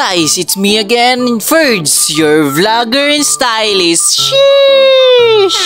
guys, it's me again, Ferds, your vlogger and stylist. Sheesh!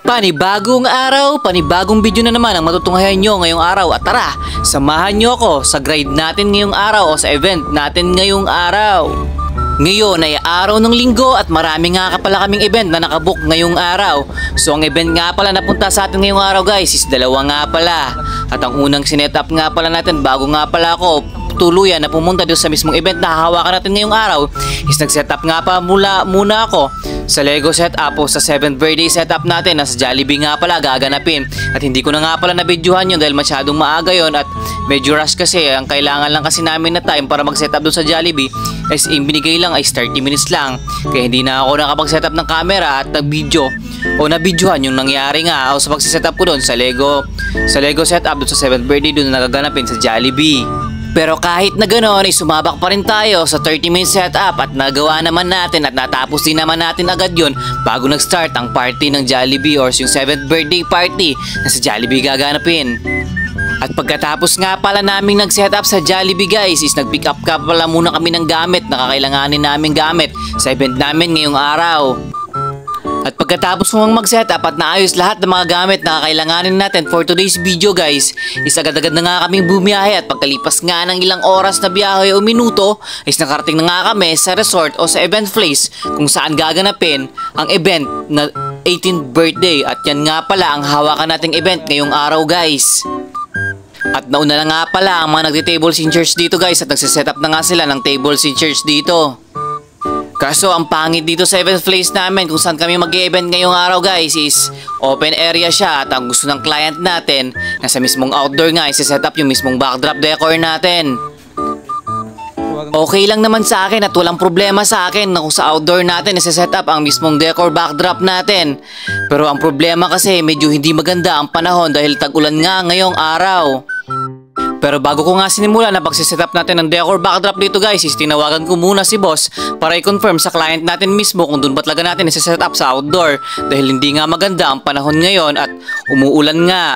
Panibagong araw, panibagong video na naman ang matutunghayan nyo ngayong araw. At tara, samahan nyo ako sa grade natin ngayong araw o sa event natin ngayong araw. Ngayon ay araw ng linggo at marami nga pala kaming event na nakabook ngayong araw. So ang event nga pala na punta sa atin ngayong araw guys is dalawa nga pala. At ang unang sinet up nga pala natin bago nga pala ako tuluyan na pumunta doon sa mismong event na hahawakan natin ngayong araw is nag-set up nga pa muna ako sa Lego setup o sa 7th birthday setup natin na sa Jollibee nga pala gaganapin. At hindi ko na nga pala na-videohan yun dahil masyadong maaga yon at medyo rush kasi. Ang kailangan lang kasi namin na time para mag-setup doon sa Jollibee is binigay lang ay 30 minutes lang. Kaya hindi na ako nakapag-setup ng camera at nag-video o na-videohan yung nangyari nga o sa pag-setup ko doon sa Lego setup doon sa 7th birthday doon na nagaganapin sa Jollibee. Pero kahit na ganoon ay sumabak pa rin tayo sa 30-minute setup at nagawa naman natin at natapos din naman natin agad yun bago nag-start ang party ng Jollibee or yung 7th birthday party na sa Jollibee gaganapin. At pagkatapos nga pala naming nag-setup sa Jollibee guys is nag-pick up ka pala muna kami ng gamit na kakailanganin naming gamit sa event namin ngayong araw. At pagkatapos kong mag-setup at naayos lahat ng mga gamit na kakailanganin natin for today's video guys is agad-agad na nga kaming bumiyahe. At pagkalipas nga ng ilang oras na biyahe o minuto is nakarating na nga kami sa resort o sa event place kung saan gaganapin ang event na 18th birthday. At yan nga pala ang hawakan nating event ngayong araw guys. At nauna na nga pala ang mga nagti-tables and chairs dito guys at nagsiset up na nga sila ng tables and chairs dito. Kaso ang pangit dito sa event place namin kung saan kami mag-event ngayong araw guys is open area siya at ang gusto ng client natin na sa mismong outdoor nga i-set up yung mismong backdrop decor natin. Okay lang naman sa akin at walang problema sa akin na kung sa outdoor natin i-set up ang mismong decor backdrop natin. Pero ang problema kasi medyo hindi maganda ang panahon dahil tag-ulan nga ngayong araw. Pero bago ko nga sinimula na pagsiset-up natin ng decor backdrop dito guys is tinawagan ko muna si boss para i-confirm sa client natin mismo kung doon ba talaga natin i-set up sa outdoor dahil hindi nga maganda ang panahon ngayon at umuulan nga.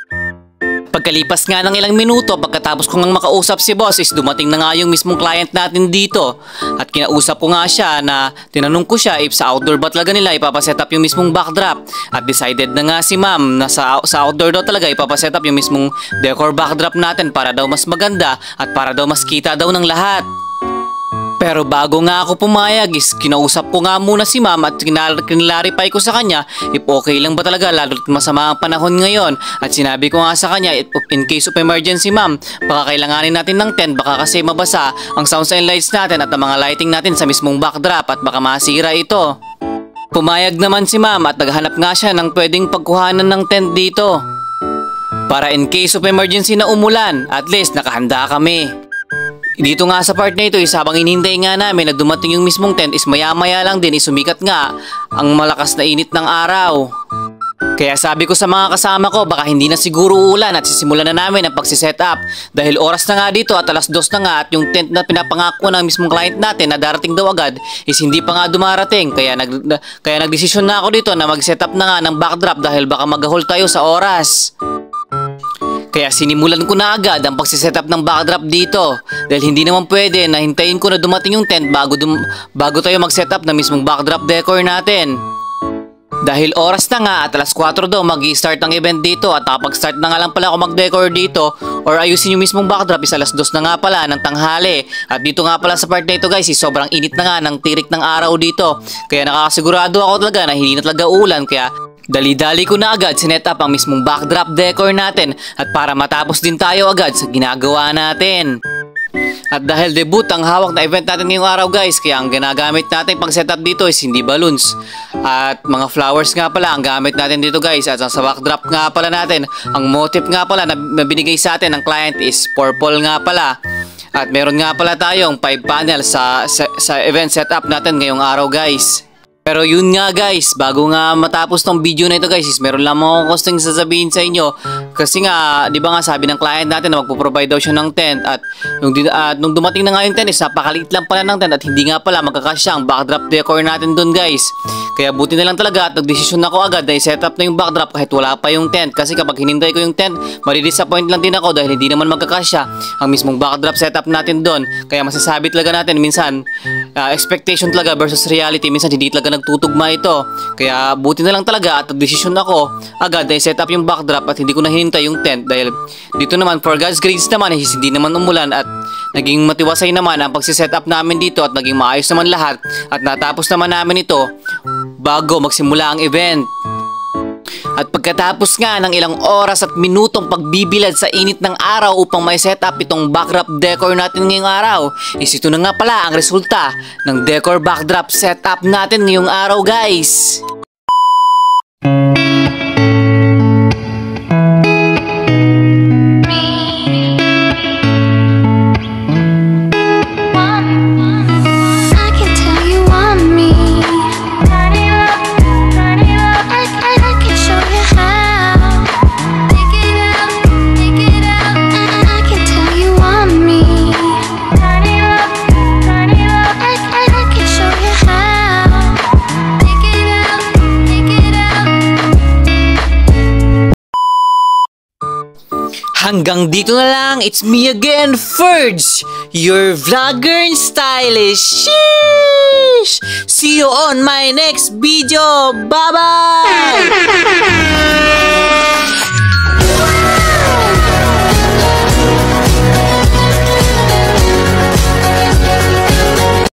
Pagkalipas nga ng ilang minuto pagkatapos ko ngang makausap si boss is dumating na nga yung mismong client natin dito at kinausap ko nga siya na tinanong ko siya if sa outdoor ba talaga nila ipapaset up yung mismong backdrop at decided na nga si ma'am na sa outdoor daw talaga ipapaset up yung mismong decor backdrop natin para daw mas maganda at para daw mas kita daw ng lahat. Pero bago nga ako pumayag is kinausap ko nga muna si ma'am at kinilarify ko sa kanya if okay lang ba talaga lalo't masama ang panahon ngayon. At sinabi ko nga sa kanya in case of emergency ma'am baka kailanganin natin ng tent baka kasi mabasa ang sounds and lights natin at ang mga lighting natin sa mismong backdrop at baka masira ito. Pumayag naman si ma'am at naghanap nga siya ng pwedeng pagkuhanan ng tent dito. Para in case of emergency na umulan at least nakahanda kami. Dito nga sa part na ito is habang inintay nga namin na dumating yung mismong tent is maya-maya lang din sumikat nga ang malakas na init ng araw. Kaya sabi ko sa mga kasama ko baka hindi na siguro uulan at sisimulan na namin ang pagsiset up dahil oras na nga dito at 2:00 na nga at yung tent na pinapangako ng mismong client natin na darating daw agad is hindi pa nga dumarating. Kaya nagdesisyon na ako dito na mag-set up na nga ng backdrop dahil baka mag-hold tayo sa oras. Kaya sinimulan ko na agad ang pagsiset-up ng backdrop dito dahil hindi naman pwede na hintayin ko na dumating yung tent bago tayo mag-setup ng mismong backdrop decor natin. Dahil oras na nga at 4:00 daw mag-i-start ang event dito at kapag-start na nga lang pala ako mag-decor dito or ayusin yung mismong backdrop is 2:00 na nga pala ng tanghali. At dito nga pala sa part na ito guys is sobrang init na nga ng tirik ng araw dito. Kaya nakakasigurado ako talaga na hindi na talaga ulan kaya dali-dali ko na agad sinet up ang mismong backdrop decor natin at para matapos din tayo agad sa ginagawa natin. At dahil debut ang hawak na event natin ngayong araw guys kaya ang ginagamit natin pang setup dito is hindi balloons at mga flowers nga pala ang gamit natin dito guys. At sa backdrop nga pala natin ang motif nga pala na binigay sa atin ng client is purple nga pala. At meron nga pala tayong 5 panel sa event setup natin ngayong araw guys. Pero yun nga guys, bago nga matapos tong video na ito guys, is meron lang akong gustong sasabihin sa inyo. Kasi nga, di ba nga sabi ng client natin na magpo-provide daw siya ng tent. At nung dumating na nga yung tent is napakaliit lang pala ng tent. At hindi nga pala magkakasya ang backdrop decor natin dun guys. Kaya buti na lang talaga at nagdesisyon ako agad na i-set up na yung backdrop kahit wala pa yung tent. Kasi kapag hinintay ko yung tent, maridisappoint lang din ako dahil hindi naman magkakasya ang mismong backdrop setup natin dun. Kaya masasabi talaga natin minsan, expectation talaga versus reality. Minsan hindi talaga nagtutugma ito. Kaya buti na lang talaga at nagdesisyon ako agad na i-set up yung backdrop at hindi ko na hinintay yung tent. Dahil dito naman for God's grace naman, hindi naman umulan at naging matiwasay naman ang pagsiset up namin dito at naging maayos naman lahat. At natapos naman namin ito bago magsimula ang event. At pagkatapos nga ng ilang oras at minutong pagbibilad sa init ng araw upang may set up itong backdrop decor natin ngayong araw, is ito na nga pala ang resulta ng decor backdrop setup natin ngayong araw guys. Hanggang dito na lang, it's me again, Ferds, your vlogger and stylish. Sheesh! See you on my next video. Bye-bye!